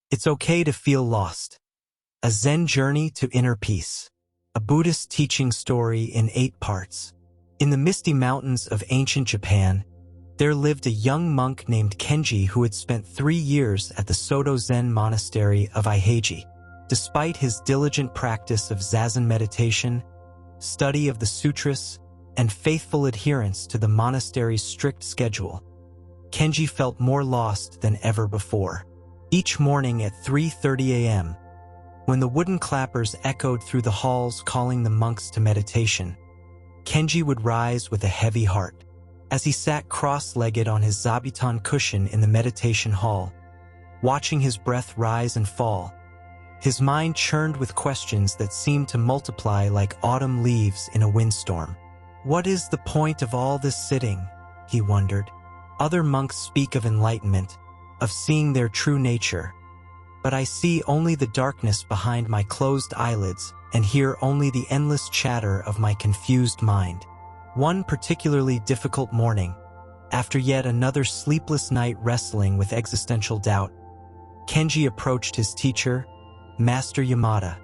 It's okay to feel lost. A Zen journey to inner peace. A Buddhist teaching story in 8 parts. In the misty mountains of ancient Japan, there lived a young monk named Kenji who had spent 3 years at the Soto Zen monastery of Aiheiji. Despite his diligent practice of Zazen meditation, study of the sutras, and faithful adherence to the monastery's strict schedule, Kenji felt more lost than ever before. Each morning at 3:30 a.m., when the wooden clappers echoed through the halls calling the monks to meditation, Kenji would rise with a heavy heart. As he sat cross-legged on his zabuton cushion in the meditation hall, watching his breath rise and fall, his mind churned with questions that seemed to multiply like autumn leaves in a windstorm. What is the point of all this sitting? He wondered. Other monks speak of enlightenment, of seeing their true nature, but I see only the darkness behind my closed eyelids and hear only the endless chatter of my confused mind. One particularly difficult morning, after yet another sleepless night wrestling with existential doubt, Kenji approached his teacher, Master Yamada,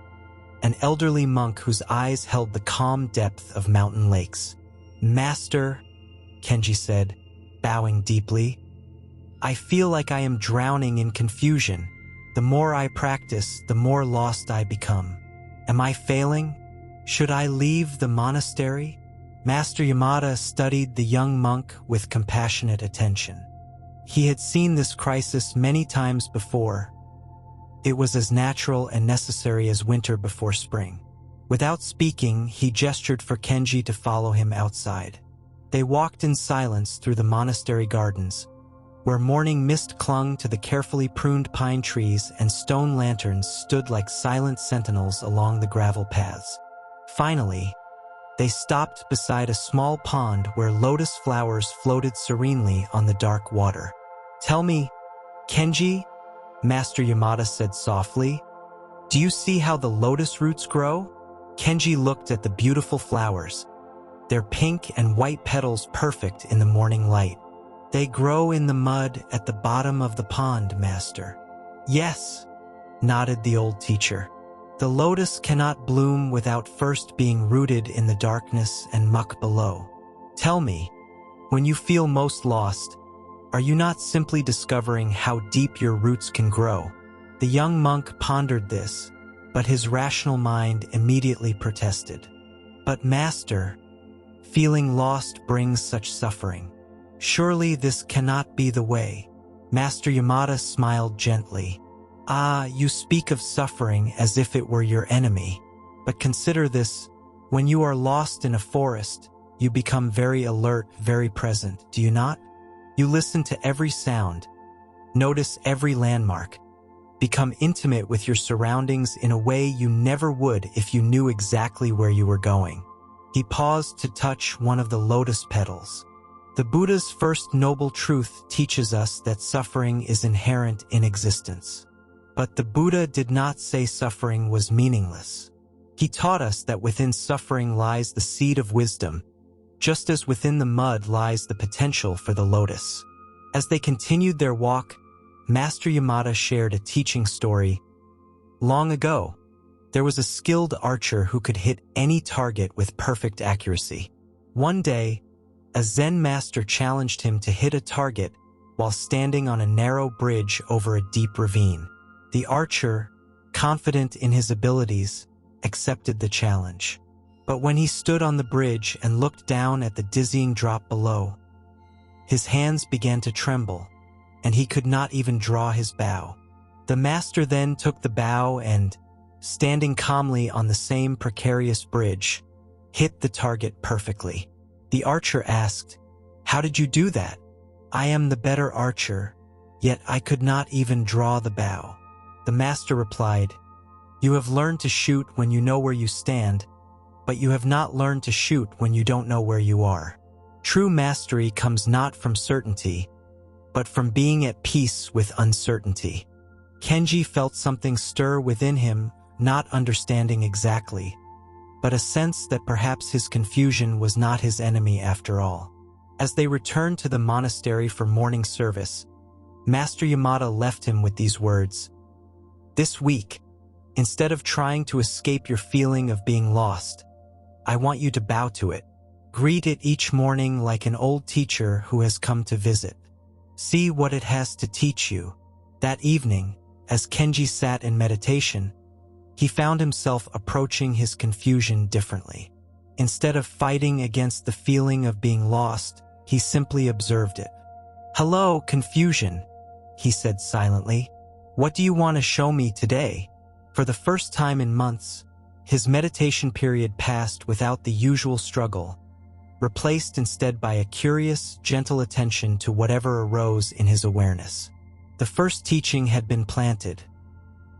an elderly monk whose eyes held the calm depth of mountain lakes. "Master," Kenji said, bowing deeply, "I feel like I am drowning in confusion. The more I practice, the more lost I become. Am I failing? Should I leave the monastery?" Master Yamada studied the young monk with compassionate attention. He had seen this crisis many times before. It was as natural and necessary as winter before spring. Without speaking, he gestured for Kenji to follow him outside. They walked in silence through the monastery gardens, where morning mist clung to the carefully pruned pine trees and stone lanterns stood like silent sentinels along the gravel paths. Finally, they stopped beside a small pond where lotus flowers floated serenely on the dark water. "Tell me, Kenji," Master Yamada said softly, "do you see how the lotus roots grow?" Kenji looked at the beautiful flowers, their pink and white petals perfect in the morning light. "They grow in the mud at the bottom of the pond, Master." "Yes," nodded the old teacher. "The lotus cannot bloom without first being rooted in the darkness and muck below. Tell me, when you feel most lost, are you not simply discovering how deep your roots can grow?" The young monk pondered this, but his rational mind immediately protested. "But Master, feeling lost brings such suffering. Surely this cannot be the way." Master Yamada smiled gently. "Ah, you speak of suffering as if it were your enemy. But consider this, when you are lost in a forest, you become very alert, very present, do you not? You listen to every sound, notice every landmark, become intimate with your surroundings in a way you never would if you knew exactly where you were going." He paused to touch one of the lotus petals. The Buddha's first noble truth teaches us that suffering is inherent in existence. But the Buddha did not say suffering was meaningless. He taught us that within suffering lies the seed of wisdom, just as within the mud lies the potential for the lotus. As they continued their walk, Master Yamada shared a teaching story. Long ago, there was a skilled archer who could hit any target with perfect accuracy. One day, a Zen master challenged him to hit a target while standing on a narrow bridge over a deep ravine. The archer, confident in his abilities, accepted the challenge. But when he stood on the bridge and looked down at the dizzying drop below, his hands began to tremble, and he could not even draw his bow. The master then took the bow and, standing calmly on the same precarious bridge, hit the target perfectly. The archer asked, "How did you do that?" "I am the better archer, yet I could not even draw the bow." The master replied, "You have learned to shoot when you know where you stand, but you have not learned to shoot when you don't know where you are." True mastery comes not from certainty, but from being at peace with uncertainty. Kenji felt something stir within him, not understanding exactly, but a sense that perhaps his confusion was not his enemy after all. As they returned to the monastery for morning service, Master Yamada left him with these words, This week, instead of trying to escape your feeling of being lost, I want you to bow to it. Greet it each morning like an old teacher who has come to visit. See what it has to teach you. That evening, as Kenji sat in meditation, he found himself approaching his confusion differently. Instead of fighting against the feeling of being lost, he simply observed it. "Hello, confusion," he said silently. "What do you want to show me today?" For the first time in months, his meditation period passed without the usual struggle, replaced instead by a curious, gentle attention to whatever arose in his awareness. The first teaching had been planted.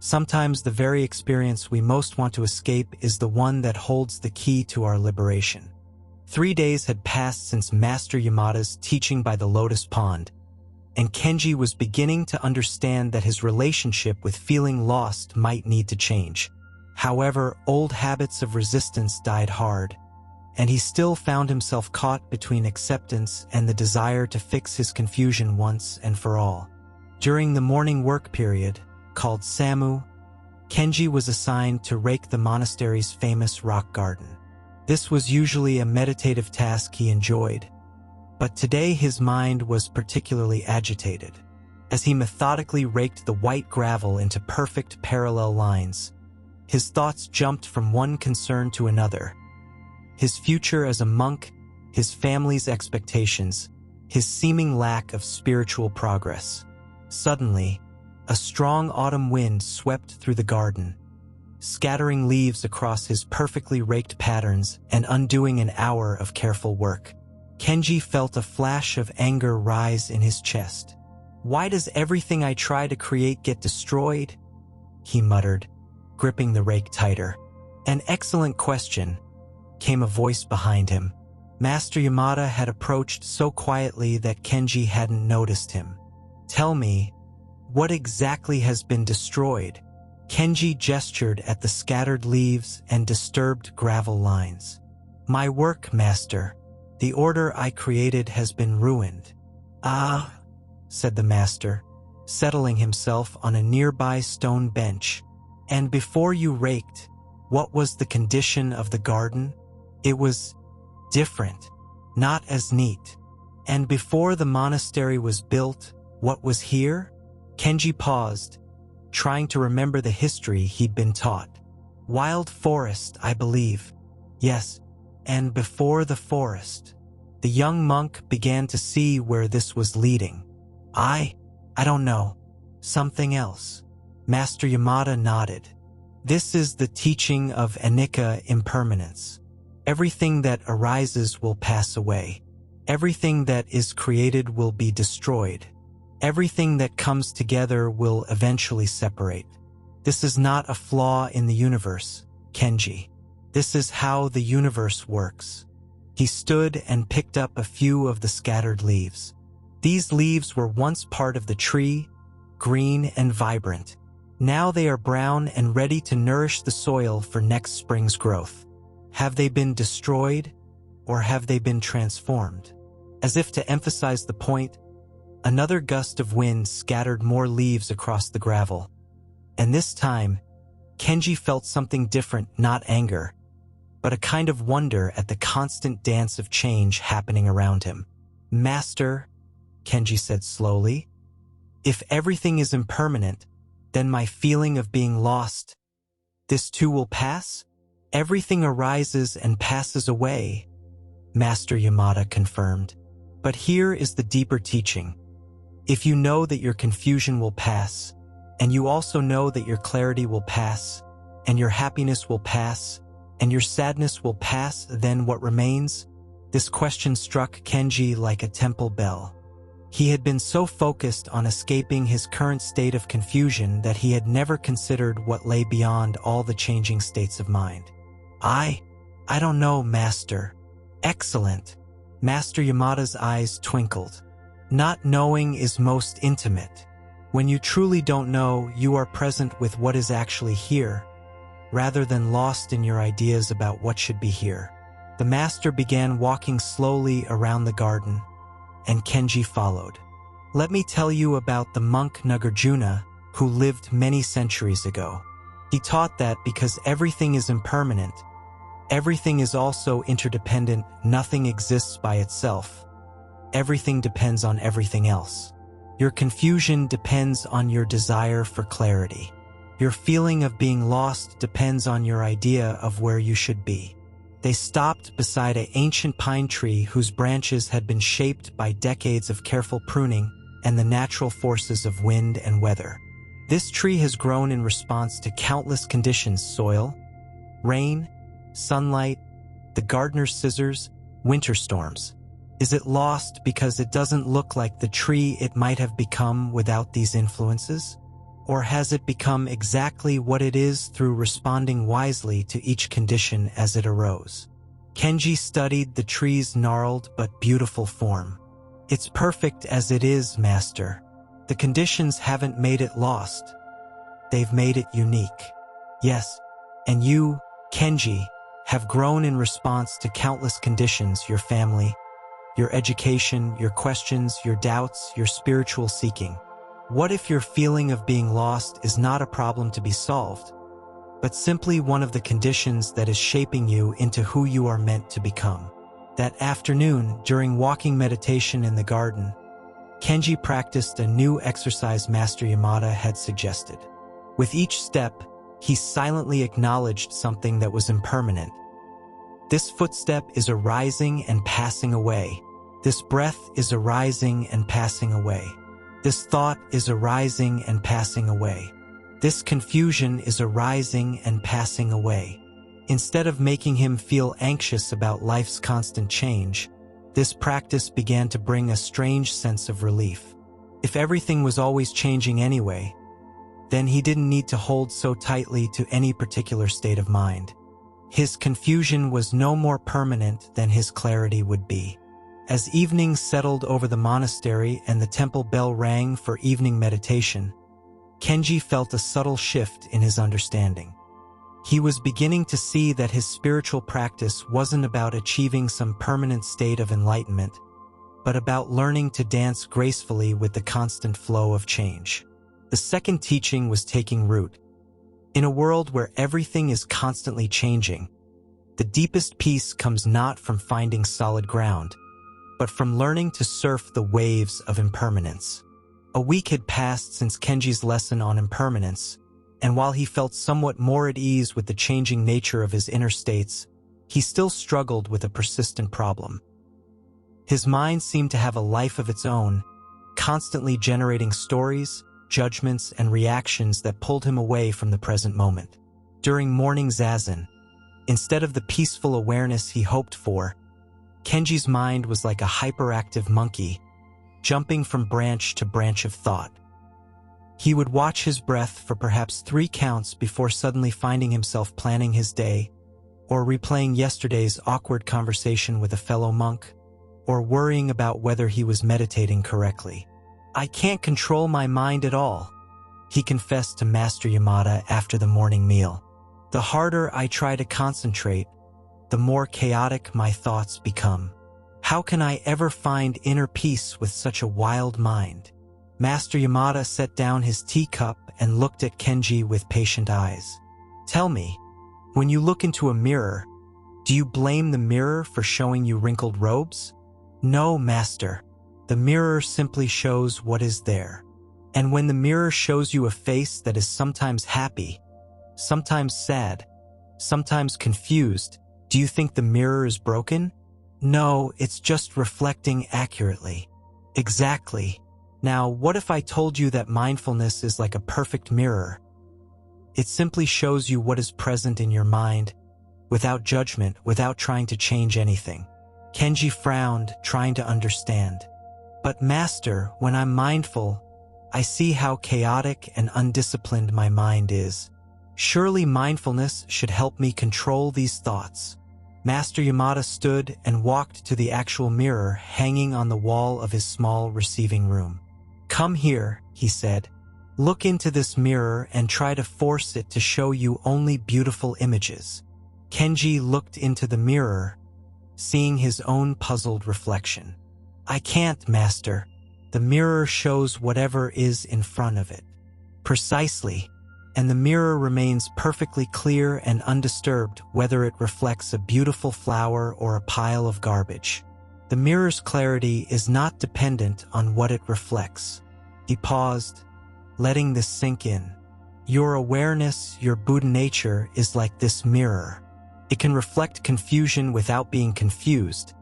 Sometimes the very experience we most want to escape is the one that holds the key to our liberation. 3 days had passed since Master Yamada's teaching by the Lotus Pond, and Kenji was beginning to understand that his relationship with feeling lost might need to change. However, old habits of resistance died hard, and he still found himself caught between acceptance and the desire to fix his confusion once and for all. During the morning work period, called Samu, Kenji was assigned to rake the monastery's famous rock garden. This was usually a meditative task he enjoyed, but today his mind was particularly agitated. As he methodically raked the white gravel into perfect parallel lines, his thoughts jumped from one concern to another. His future as a monk, his family's expectations, his seeming lack of spiritual progress. Suddenly, a strong autumn wind swept through the garden, scattering leaves across his perfectly raked patterns and undoing an hour of careful work. Kenji felt a flash of anger rise in his chest. "Why does everything I try to create get destroyed?" he muttered, gripping the rake tighter. "An excellent question," came a voice behind him. Master Yamada had approached so quietly that Kenji hadn't noticed him. "Tell me, what exactly has been destroyed?" Kenji gestured at the scattered leaves and disturbed gravel lines. "My work, Master. The order I created has been ruined." "Ah," said the Master, settling himself on a nearby stone bench. "And before you raked, what was the condition of the garden?" "It was different, not as neat." "And before the monastery was built, what was here?" Kenji paused, trying to remember the history he'd been taught. "Wild forest, I believe." "Yes, and before the forest." The young monk began to see where this was leading. I don't know. Something else." Master Yamada nodded. "This is the teaching of anicca, impermanence. Everything that arises will pass away. Everything that is created will be destroyed. Everything that comes together will eventually separate. This is not a flaw in the universe, Kenji. This is how the universe works." He stood and picked up a few of the scattered leaves. These leaves were once part of the tree, green and vibrant. Now they are brown and ready to nourish the soil for next spring's growth. Have they been destroyed, or have they been transformed? As if to emphasize the point, another gust of wind scattered more leaves across the gravel. And this time, Kenji felt something different, not anger, but a kind of wonder at the constant dance of change happening around him. "Master," Kenji said slowly, "if everything is impermanent, then my feeling of being lost, this too will pass? Everything arises and passes away," Master Yamada confirmed. "But here is the deeper teaching. If you know that your confusion will pass, and you also know that your clarity will pass, and your happiness will pass, and your sadness will pass, then what remains?" This question struck Kenji like a temple bell. He had been so focused on escaping his current state of confusion that he had never considered what lay beyond all the changing states of mind. I don't know, Master." "Excellent." Master Yamada's eyes twinkled. "Not knowing is most intimate. When you truly don't know, you are present with what is actually here, rather than lost in your ideas about what should be here." The Master began walking slowly around the garden, and Kenji followed. "Let me tell you about the monk Nagarjuna," who lived many centuries ago. He taught that because everything is impermanent, everything is also interdependent, nothing exists by itself. Everything depends on everything else. Your confusion depends on your desire for clarity. Your feeling of being lost depends on your idea of where you should be. They stopped beside an ancient pine tree whose branches had been shaped by decades of careful pruning and the natural forces of wind and weather. This tree has grown in response to countless conditions: soil, rain, sunlight, the gardener's scissors, winter storms. Is it lost because it doesn't look like the tree it might have become without these influences? Or has it become exactly what it is through responding wisely to each condition as it arose? Kenji studied the tree's gnarled but beautiful form. It's perfect as it is, Master. The conditions haven't made it lost. They've made it unique. Yes, and you, Kenji, have grown in response to countless conditions: your family, your education, your questions, your doubts, your spiritual seeking. What if your feeling of being lost is not a problem to be solved, but simply one of the conditions that is shaping you into who you are meant to become? That afternoon, during walking meditation in the garden, Kenji practiced a new exercise Master Yamada had suggested. With each step, he silently acknowledged something that was impermanent. This footstep is arising and passing away. This breath is arising and passing away. This thought is arising and passing away. This confusion is arising and passing away. Instead of making him feel anxious about life's constant change, this practice began to bring a strange sense of relief. If everything was always changing anyway, then he didn't need to hold so tightly to any particular state of mind. His confusion was no more permanent than his clarity would be. As evening settled over the monastery and the temple bell rang for evening meditation, Kenji felt a subtle shift in his understanding. He was beginning to see that his spiritual practice wasn't about achieving some permanent state of enlightenment, but about learning to dance gracefully with the constant flow of change. The second teaching was taking root. In a world where everything is constantly changing, the deepest peace comes not from finding solid ground, but from learning to surf the waves of impermanence. A week had passed since Kenji's lesson on impermanence, and while he felt somewhat more at ease with the changing nature of his inner states, he still struggled with a persistent problem. His mind seemed to have a life of its own, constantly generating stories, judgments, and reactions that pulled him away from the present moment. During morning zazen, instead of the peaceful awareness he hoped for, Kenji's mind was like a hyperactive monkey, jumping from branch to branch of thought. He would watch his breath for perhaps 3 counts before suddenly finding himself planning his day, or replaying yesterday's awkward conversation with a fellow monk, or worrying about whether he was meditating correctly. "I can't control my mind at all," he confessed to Master Yamada after the morning meal. "The harder I try to concentrate, the more chaotic my thoughts become. How can I ever find inner peace with such a wild mind?" Master Yamada set down his teacup and looked at Kenji with patient eyes. "Tell me, when you look into a mirror, do you blame the mirror for showing you wrinkled robes?" "No, Master. The mirror simply shows what is there. And when the mirror shows you a face that is sometimes happy, sometimes sad, sometimes confused, do you think the mirror is broken?" "No, it's just reflecting accurately." "Exactly. Now, what if I told you that mindfulness is like a perfect mirror? It simply shows you what is present in your mind, without judgment, without trying to change anything." Kenji frowned, trying to understand. "But Master, when I'm mindful, I see how chaotic and undisciplined my mind is. Surely mindfulness should help me control these thoughts." Master Yamada stood and walked to the actual mirror hanging on the wall of his small receiving room. "Come here," he said. "Look into this mirror and try to force it to show you only beautiful images." Kenji looked into the mirror, seeing his own puzzled reflection. "I can't, Master. The mirror shows whatever is in front of it." Precisely. And the mirror remains perfectly clear and undisturbed whether it reflects a beautiful flower or a pile of garbage. The mirror's clarity is not dependent on what it reflects. He paused, letting this sink in. Your awareness, your Buddha nature, is like this mirror. It can reflect confusion without being confused,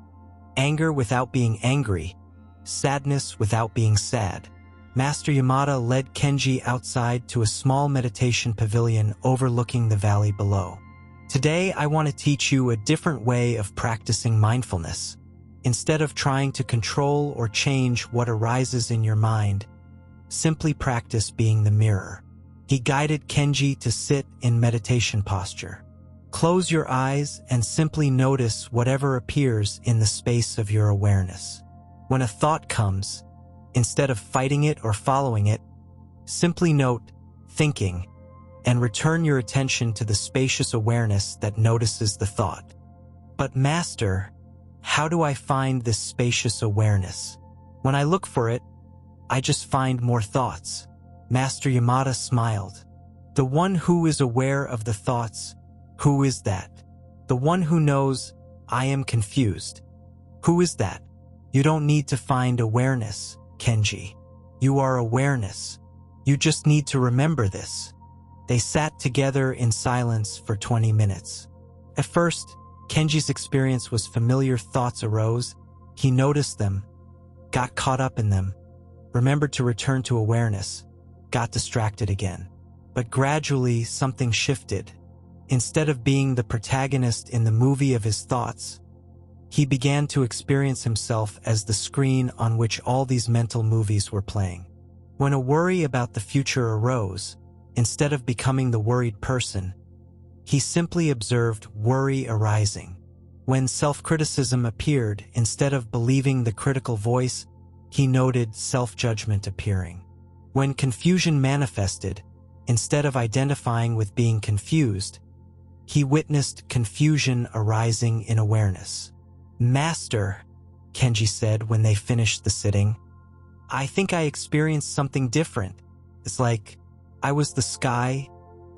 anger without being angry, sadness without being sad. Master Yamada led Kenji outside to a small meditation pavilion overlooking the valley below. Today, I want to teach you a different way of practicing mindfulness. Instead of trying to control or change what arises in your mind, simply practice being the mirror. He guided Kenji to sit in meditation posture. Close your eyes and simply notice whatever appears in the space of your awareness. When a thought comes, instead of fighting it or following it, simply note thinking and return your attention to the spacious awareness that notices the thought. But Master, how do I find this spacious awareness? When I look for it, I just find more thoughts. Master Yamada smiled. The one who is aware of the thoughts, who is that? The one who knows, I am confused. Who is that? You don't need to find awareness, Kenji. You are awareness. You just need to remember this. They sat together in silence for 20 minutes. At first, Kenji's experience was familiar. Thoughts arose. He noticed them, got caught up in them, remembered to return to awareness, got distracted again. But gradually, something shifted. Instead of being the protagonist in the movie of his thoughts, he began to experience himself as the screen on which all these mental movies were playing. When a worry about the future arose, instead of becoming the worried person, he simply observed worry arising. When self-criticism appeared, instead of believing the critical voice, he noted self-judgment appearing. When confusion manifested, instead of identifying with being confused, he witnessed confusion arising in awareness. Master, Kenji said when they finished the sitting, I think I experienced something different. It's like I was the sky,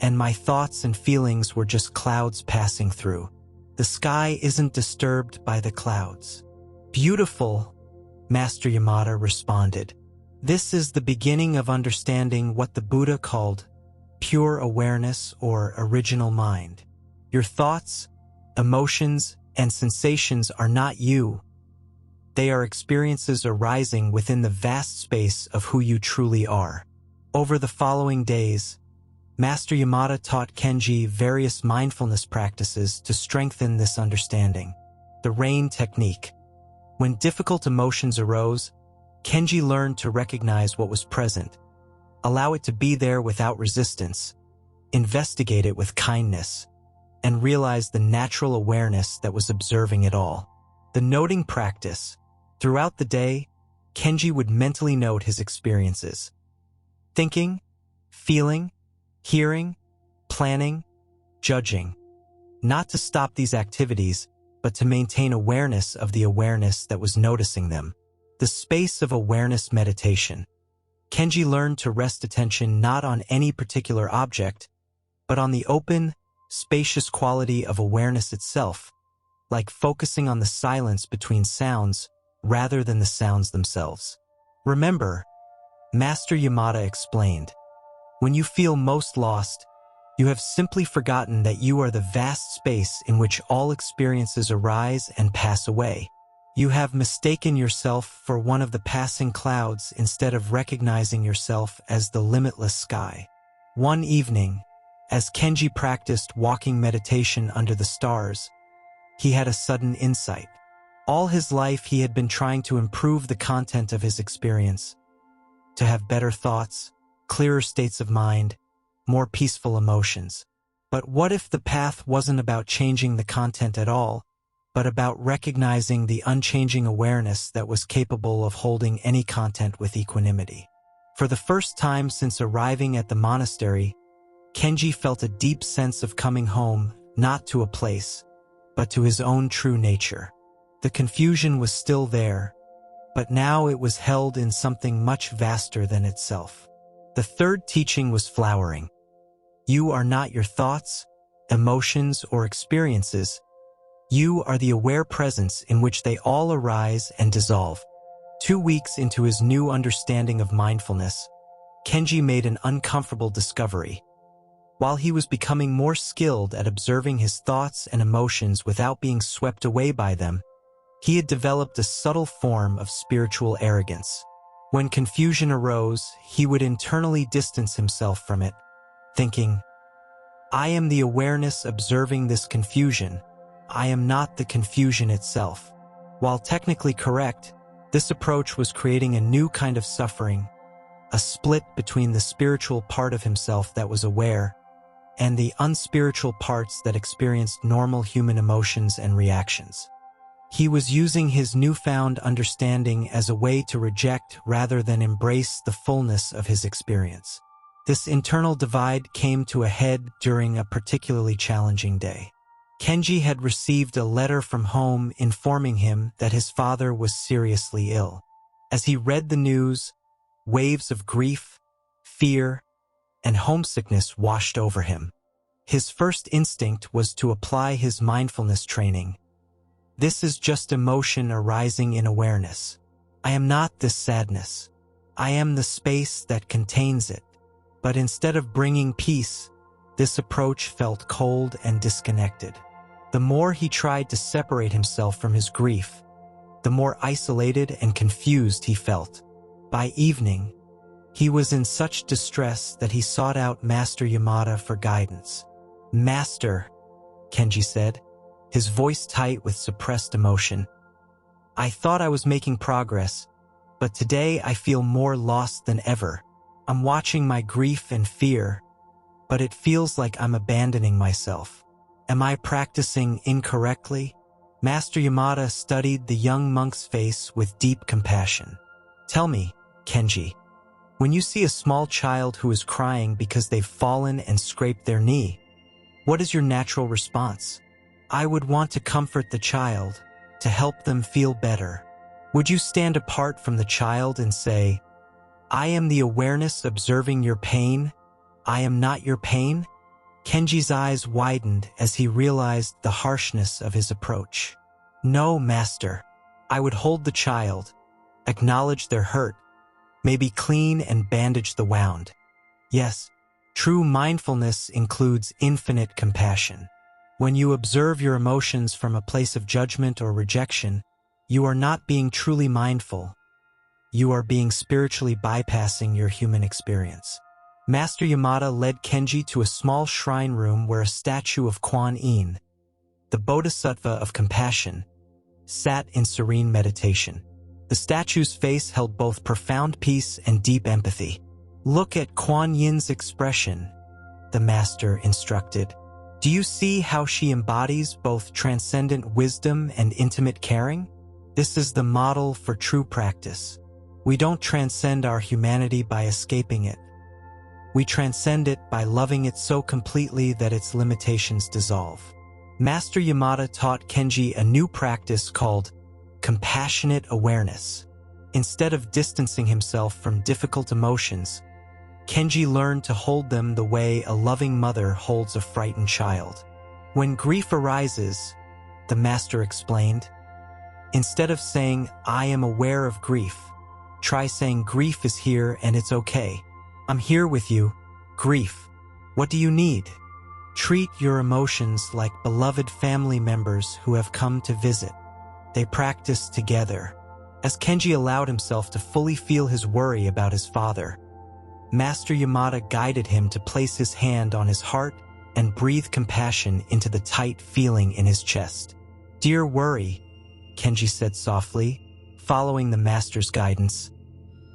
and my thoughts and feelings were just clouds passing through. The sky isn't disturbed by the clouds. Beautiful, Master Yamada responded. This is the beginning of understanding what the Buddha called pure awareness or original mind. Your thoughts, emotions, and sensations are not you. They are experiences arising within the vast space of who you truly are. Over the following days, Master Yamada taught Kenji various mindfulness practices to strengthen this understanding. The rain technique. When difficult emotions arose, Kenji learned to recognize what was present, allow it to be there without resistance, investigate it with kindness, and realize the natural awareness that was observing it all. The noting practice. Throughout the day, Kenji would mentally note his experiences. Thinking, feeling, hearing, planning, judging. Not to stop these activities, but to maintain awareness of the awareness that was noticing them. The space of awareness meditation. Kenji learned to rest attention not on any particular object, but on the open, spacious quality of awareness itself, like focusing on the silence between sounds rather than the sounds themselves. Remember, Master Yamada explained, when you feel most lost, you have simply forgotten that you are the vast space in which all experiences arise and pass away. You have mistaken yourself for one of the passing clouds instead of recognizing yourself as the limitless sky. One evening, as Kenji practiced walking meditation under the stars, he had a sudden insight. All his life he had been trying to improve the content of his experience, to have better thoughts, clearer states of mind, more peaceful emotions. But what if the path wasn't about changing the content at all, but about recognizing the unchanging awareness that was capable of holding any content with equanimity? For the first time since arriving at the monastery, Kenji felt a deep sense of coming home, not to a place, but to his own true nature. The confusion was still there, but now it was held in something much vaster than itself. The third teaching was flowering. You are not your thoughts, emotions, or experiences. You are the aware presence in which they all arise and dissolve. 2 weeks into his new understanding of mindfulness, Kenji made an uncomfortable discovery. While he was becoming more skilled at observing his thoughts and emotions without being swept away by them, he had developed a subtle form of spiritual arrogance. When confusion arose, he would internally distance himself from it, thinking, "I am the awareness observing this confusion. I am not the confusion itself." While technically correct, this approach was creating a new kind of suffering, a split between the spiritual part of himself that was aware and the unspiritual parts that experienced normal human emotions and reactions. He was using his newfound understanding as a way to reject rather than embrace the fullness of his experience. This internal divide came to a head during a particularly challenging day. Kenji had received a letter from home informing him that his father was seriously ill. As he read the news, waves of grief, fear, and homesickness washed over him. His first instinct was to apply his mindfulness training. This is just emotion arising in awareness. I am not this sadness. I am the space that contains it. But instead of bringing peace, this approach felt cold and disconnected. The more he tried to separate himself from his grief, the more isolated and confused he felt. By evening, he was in such distress that he sought out Master Yamada for guidance. "Master," Kenji said, his voice tight with suppressed emotion. "I thought I was making progress, but today I feel more lost than ever. I'm watching my grief and fear, but it feels like I'm abandoning myself. Am I practicing incorrectly?" Master Yamada studied the young monk's face with deep compassion. "Tell me, Kenji, when you see a small child who is crying because they've fallen and scraped their knee, what is your natural response?" "I would want to comfort the child, to help them feel better." "Would you stand apart from the child and say, 'I am the awareness observing your pain. I am not your pain'?" Kenji's eyes widened as he realized the harshness of his approach. "No, Master. I would hold the child, acknowledge their hurt, maybe clean and bandage the wound. Yes, true mindfulness includes infinite compassion. When you observe your emotions from a place of judgment or rejection, you are not being truly mindful. You are being spiritually bypassing your human experience." Master Yamada led Kenji to a small shrine room where a statue of Kuan Yin, the Bodhisattva of compassion, sat in serene meditation. The statue's face held both profound peace and deep empathy. "Look at Kuan Yin's expression," the master instructed. "Do you see how she embodies both transcendent wisdom and intimate caring? This is the model for true practice. We don't transcend our humanity by escaping it. We transcend it by loving it so completely that its limitations dissolve." Master Yamada taught Kenji a new practice called compassionate awareness. Instead of distancing himself from difficult emotions, Kenji learned to hold them the way a loving mother holds a frightened child. "When grief arises," the master explained, "instead of saying, 'I am aware of grief,' try saying, 'Grief is here and it's okay. I'm here with you, grief. What do you need?' Treat your emotions like beloved family members who have come to visit." They practiced together. As Kenji allowed himself to fully feel his worry about his father, Master Yamada guided him to place his hand on his heart and breathe compassion into the tight feeling in his chest. "Dear worry," Kenji said softly, following the master's guidance,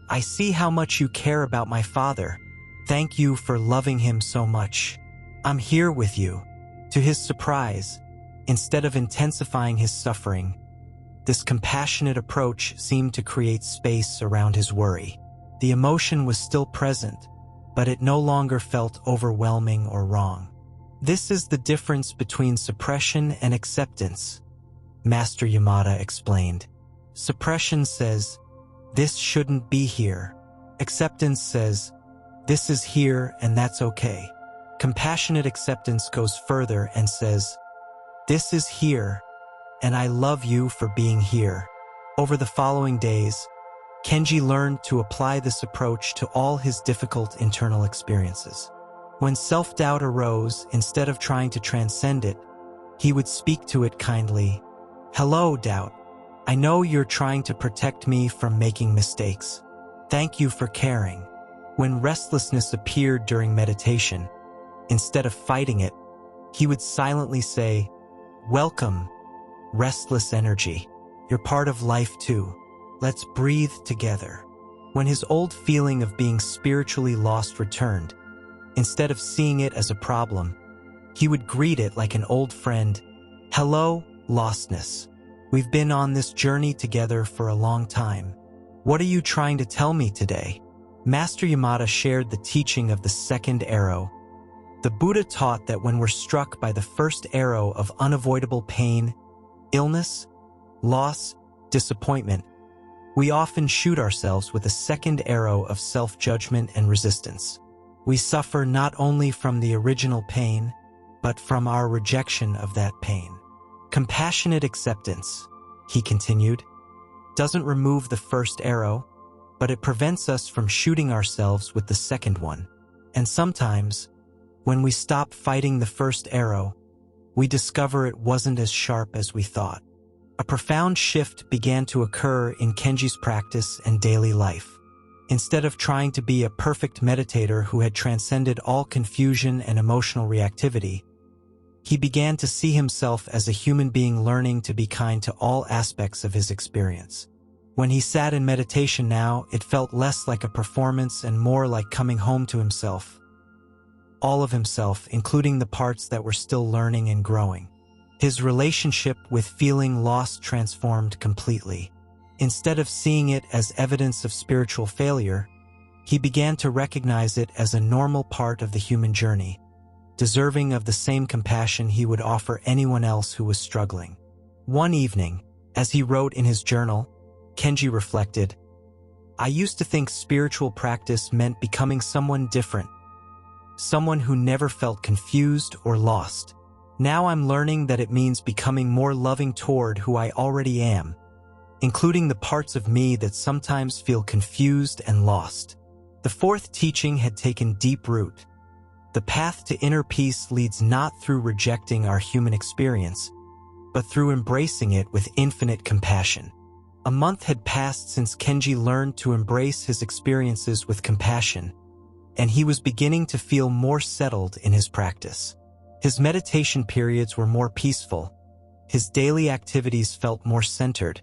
"I see how much you care about my father. Thank you for loving him so much. I'm here with you." To his surprise, instead of intensifying his suffering, this compassionate approach seemed to create space around his worry. The emotion was still present, but it no longer felt overwhelming or wrong. "This is the difference between suppression and acceptance," Master Yamada explained. "Suppression says, 'This shouldn't be here.' Acceptance says, This is here and that's okay. Compassionate acceptance goes further and says, this is here and I love you for being here. Over the following days, Kenji learned to apply this approach to all his difficult internal experiences. When self-doubt arose, instead of trying to transcend it, he would speak to it kindly. Hello, doubt. I know you're trying to protect me from making mistakes. Thank you for caring. When restlessness appeared during meditation, instead of fighting it, he would silently say, welcome, restless energy. You're part of life too. Let's breathe together. When his old feeling of being spiritually lost returned, instead of seeing it as a problem, he would greet it like an old friend. Hello, lostness. We've been on this journey together for a long time. What are you trying to tell me today? Master Yamada shared the teaching of the second arrow. The Buddha taught that when we're struck by the first arrow of unavoidable pain, illness, loss, disappointment, we often shoot ourselves with a second arrow of self-judgment and resistance. We suffer not only from the original pain, but from our rejection of that pain. Compassionate acceptance, he continued, doesn't remove the first arrow, but it prevents us from shooting ourselves with the second one. And sometimes, when we stop fighting the first arrow, we discover it wasn't as sharp as we thought. A profound shift began to occur in Kenji's practice and daily life. Instead of trying to be a perfect meditator who had transcended all confusion and emotional reactivity, he began to see himself as a human being learning to be kind to all aspects of his experience. When he sat in meditation now, it felt less like a performance and more like coming home to himself. All of himself, including the parts that were still learning and growing. His relationship with feeling lost transformed completely. Instead of seeing it as evidence of spiritual failure, he began to recognize it as a normal part of the human journey, deserving of the same compassion he would offer anyone else who was struggling. One evening, as he wrote in his journal, Kenji reflected, I used to think spiritual practice meant becoming someone different, someone who never felt confused or lost. Now I'm learning that it means becoming more loving toward who I already am, including the parts of me that sometimes feel confused and lost. The fourth teaching had taken deep root. The path to inner peace leads not through rejecting our human experience, but through embracing it with infinite compassion. A month had passed since Kenji learned to embrace his experiences with compassion, and he was beginning to feel more settled in his practice. His meditation periods were more peaceful, his daily activities felt more centered,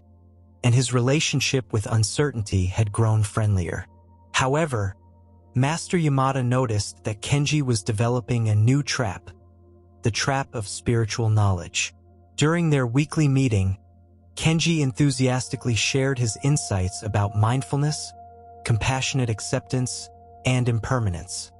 and his relationship with uncertainty had grown friendlier. However, Master Yamada noticed that Kenji was developing a new trap, the trap of spiritual knowledge. During their weekly meeting, Kenji enthusiastically shared his insights about mindfulness, compassionate acceptance, and impermanence.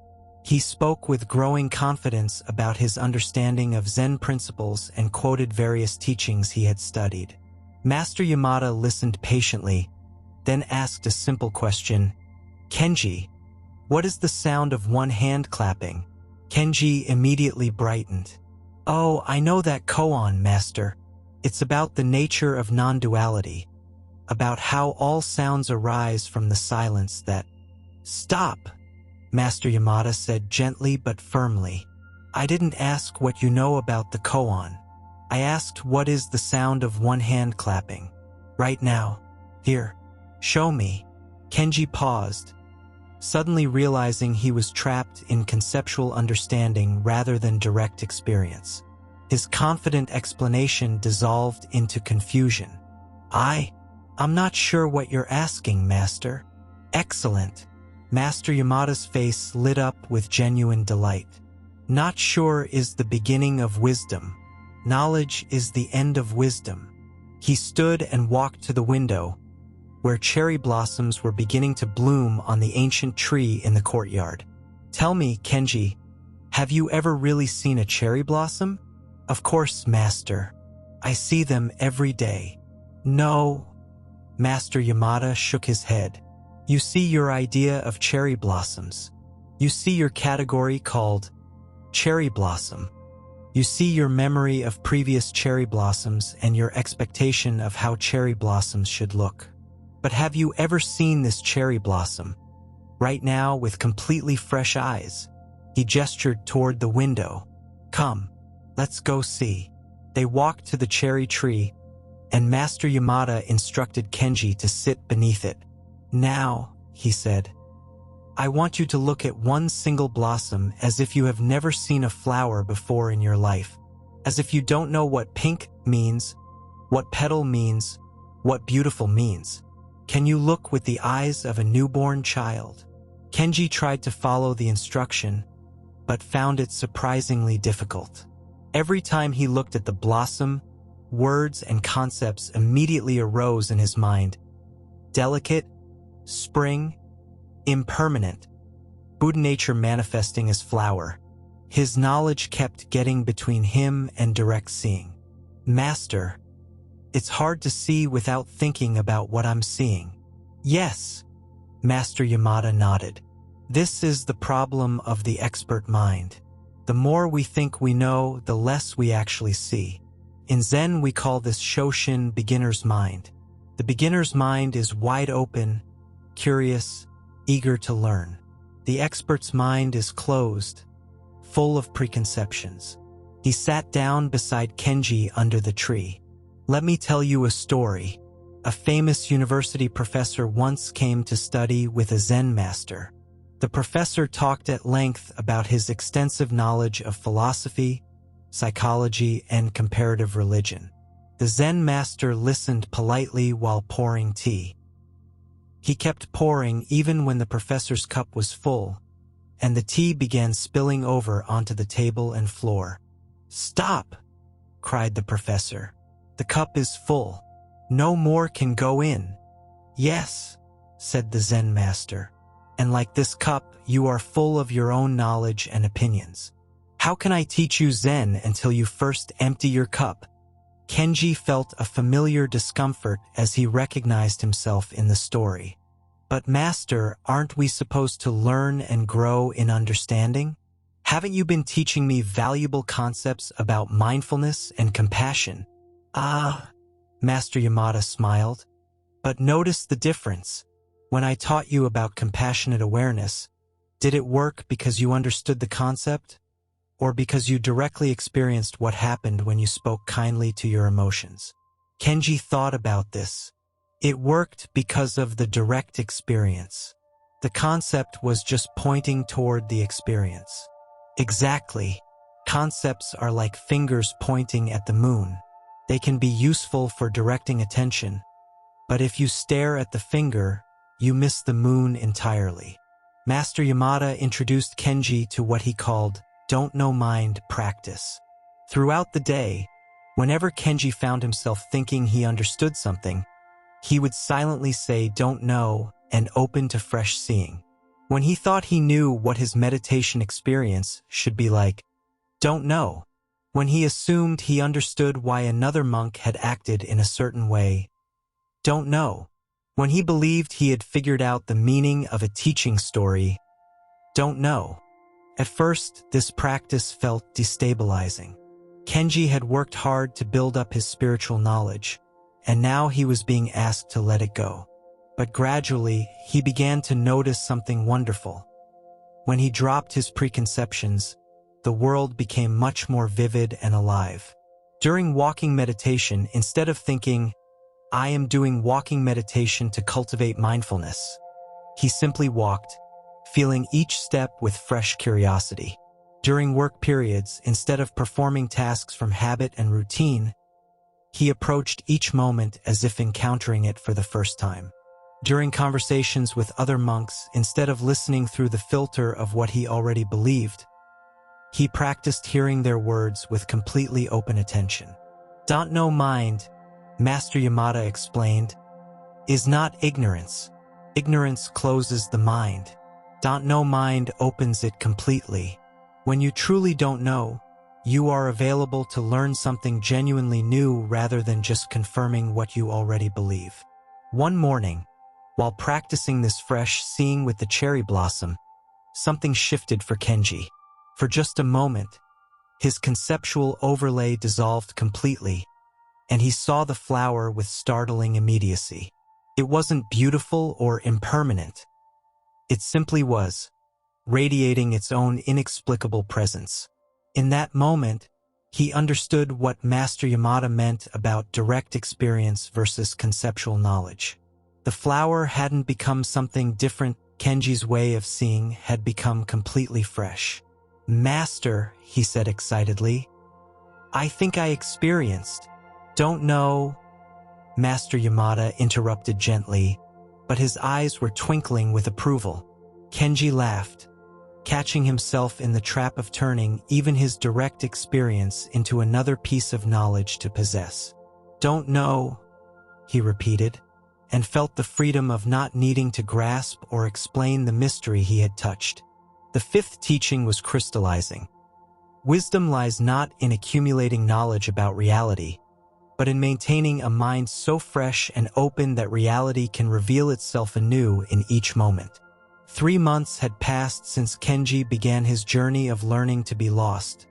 He spoke with growing confidence about his understanding of Zen principles and quoted various teachings he had studied. Master Yamada listened patiently, then asked a simple question, Kenji, what is the sound of one hand clapping? Kenji immediately brightened. Oh, I know that koan, Master. It's about the nature of non-duality, about how all sounds arise from the silence that... Stop! Master Yamada said gently but firmly. I didn't ask what you know about the koan. I asked what is the sound of one hand clapping. Right now. Here. Show me. Kenji paused, suddenly realizing he was trapped in conceptual understanding rather than direct experience. His confident explanation dissolved into confusion. I'm not sure what you're asking, Master. Excellent. Master Yamada's face lit up with genuine delight. Not sure is the beginning of wisdom. Knowledge is the end of wisdom. He stood and walked to the window, where cherry blossoms were beginning to bloom on the ancient tree in the courtyard. Tell me, Kenji, have you ever really seen a cherry blossom? Of course, Master. I see them every day. No. Master Yamada shook his head. You see, your idea of cherry blossoms, You see your category called cherry blossom. You see your memory of previous cherry blossoms and your expectation of how cherry blossoms should look. But have you ever seen this cherry blossom? Right now, with completely fresh eyes. He gestured toward the window. Come, let's go see. They walked to the cherry tree, and Master Yamada instructed Kenji to sit beneath it. Now, he said, I want you to look at one single blossom as if you have never seen a flower before in your life, as if you don't know what pink means, what petal means, what beautiful means. Can you look with the eyes of a newborn child? Kenji tried to follow the instruction, but found it surprisingly difficult. Every time he looked at the blossom, words and concepts immediately arose in his mind. Delicate, spring, impermanent, Buddha nature manifesting as flower. His knowledge kept getting between him and direct seeing. Master, it's hard to see without thinking about what I'm seeing. Yes, Master Yamada nodded. This is the problem of the expert mind. The more we think we know, the less we actually see. In Zen, we call this Shoshin beginner's mind. The beginner's mind is wide open, curious, eager to learn. The expert's mind is closed, full of preconceptions. He sat down beside Kenji under the tree. Let me tell you a story. A famous university professor once came to study with a Zen master. The professor talked at length about his extensive knowledge of philosophy, psychology, and comparative religion. The Zen master listened politely while pouring tea. He kept pouring even when the professor's cup was full, and the tea began spilling over onto the table and floor. Stop! Cried the professor. The cup is full. No more can go in. Yes, said the Zen master. And like this cup, you are full of your own knowledge and opinions. How can I teach you Zen until you first empty your cup? Kenji felt a familiar discomfort as he recognized himself in the story. But Master, aren't we supposed to learn and grow in understanding? Haven't you been teaching me valuable concepts about mindfulness and compassion? Ah, Master Yamada smiled. But notice the difference. When I taught you about compassionate awareness, did it work because you understood the concept? Or because you directly experienced what happened when you spoke kindly to your emotions? Kenji thought about this. It worked because of the direct experience. The concept was just pointing toward the experience. Exactly. Concepts are like fingers pointing at the moon. They can be useful for directing attention, but if you stare at the finger, you miss the moon entirely. Master Yamada introduced Kenji to what he called don't know mind practice. Throughout the day, whenever Kenji found himself thinking he understood something, he would silently say don't know and open to fresh seeing. When he thought he knew what his meditation experience should be like, don't know. When he assumed he understood why another monk had acted in a certain way, don't know. When he believed he had figured out the meaning of a teaching story, don't know. At first, this practice felt destabilizing. Kenji had worked hard to build up his spiritual knowledge, and now he was being asked to let it go. But gradually, he began to notice something wonderful. When he dropped his preconceptions, the world became much more vivid and alive. During walking meditation, instead of thinking, I am doing walking meditation to cultivate mindfulness, he simply walked, feeling each step with fresh curiosity. During work periods, instead of performing tasks from habit and routine, he approached each moment as if encountering it for the first time. During conversations with other monks, instead of listening through the filter of what he already believed, he practiced hearing their words with completely open attention. Don't know mind, Master Yamada explained, is not ignorance. Ignorance closes the mind. Don't know mind opens it completely. When you truly don't know, you are available to learn something genuinely new rather than just confirming what you already believe. One morning, while practicing this fresh seeing with the cherry blossom, something shifted for Kenji. For just a moment, his conceptual overlay dissolved completely, and he saw the flower with startling immediacy. It wasn't beautiful or impermanent. It simply was, radiating its own inexplicable presence. In that moment, he understood what Master Yamada meant about direct experience versus conceptual knowledge. The flower hadn't become something different. Kenji's way of seeing had become completely fresh. "Master," he said excitedly, "I think I experienced." "Don't know," Master Yamada interrupted gently, but his eyes were twinkling with approval. Kenji laughed, catching himself in the trap of turning even his direct experience into another piece of knowledge to possess. "Don't know," he repeated, and felt the freedom of not needing to grasp or explain the mystery he had touched. The fifth teaching was crystallizing. Wisdom lies not in accumulating knowledge about reality, but in maintaining a mind so fresh and open that reality can reveal itself anew in each moment. 3 months had passed since Kenji began his journey of learning to be lost,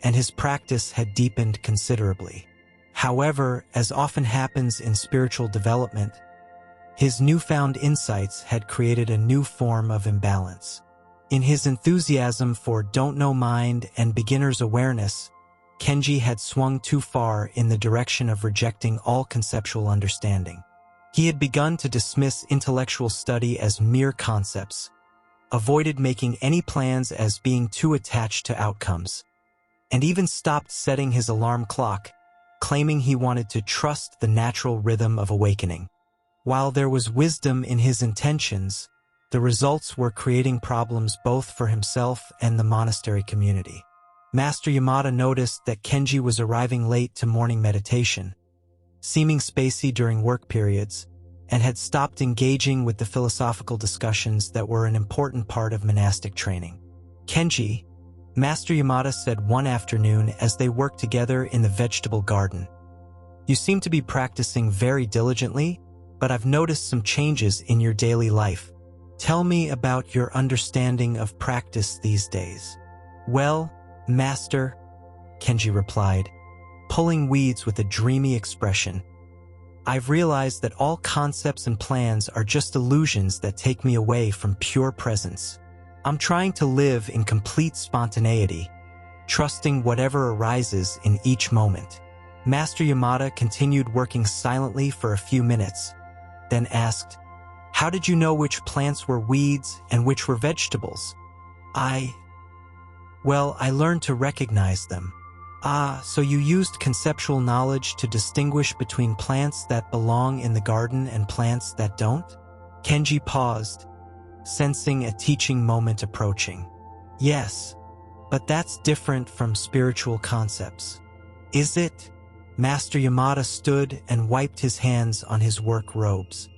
and his practice had deepened considerably. However, as often happens in spiritual development, his newfound insights had created a new form of imbalance. In his enthusiasm for don't-know mind and beginner's awareness, Kenji had swung too far in the direction of rejecting all conceptual understanding. He had begun to dismiss intellectual study as mere concepts, avoided making any plans as being too attached to outcomes, and even stopped setting his alarm clock, claiming he wanted to trust the natural rhythm of awakening. While there was wisdom in his intentions, the results were creating problems both for himself and the monastery community. Master Yamada noticed that Kenji was arriving late to morning meditation, seeming spacey during work periods, and had stopped engaging with the philosophical discussions that were an important part of monastic training. "Kenji," Master Yamada said one afternoon as they worked together in the vegetable garden, "you seem to be practicing very diligently, but I've noticed some changes in your daily life. Tell me about your understanding of practice these days." "Well, Master," Kenji replied, pulling weeds with a dreamy expression, "I've realized that all concepts and plans are just illusions that take me away from pure presence. I'm trying to live in complete spontaneity, trusting whatever arises in each moment." Master Yamada continued working silently for a few minutes, then asked, "How did you know which plants were weeds and which were vegetables?" Well, I learned to recognize them." "Ah, so you used conceptual knowledge to distinguish between plants that belong in the garden and plants that don't?" Kenji paused, sensing a teaching moment approaching. "Yes, but that's different from spiritual concepts." "Is it?" Master Yamada stood and wiped his hands on his work robes.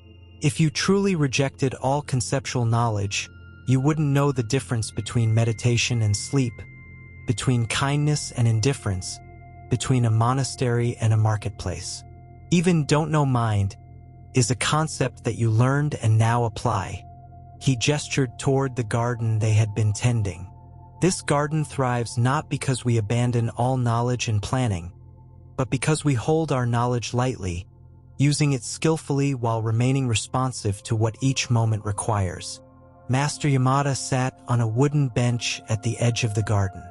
"If you truly rejected all conceptual knowledge, you wouldn't know the difference between meditation and sleep, between kindness and indifference, between a monastery and a marketplace. Even don't-know mind is a concept that you learned and now apply." He gestured toward the garden they had been tending. "This garden thrives not because we abandon all knowledge and planning, but because we hold our knowledge lightly, using it skillfully while remaining responsive to what each moment requires." Master Yamada sat on a wooden bench at the edge of the garden.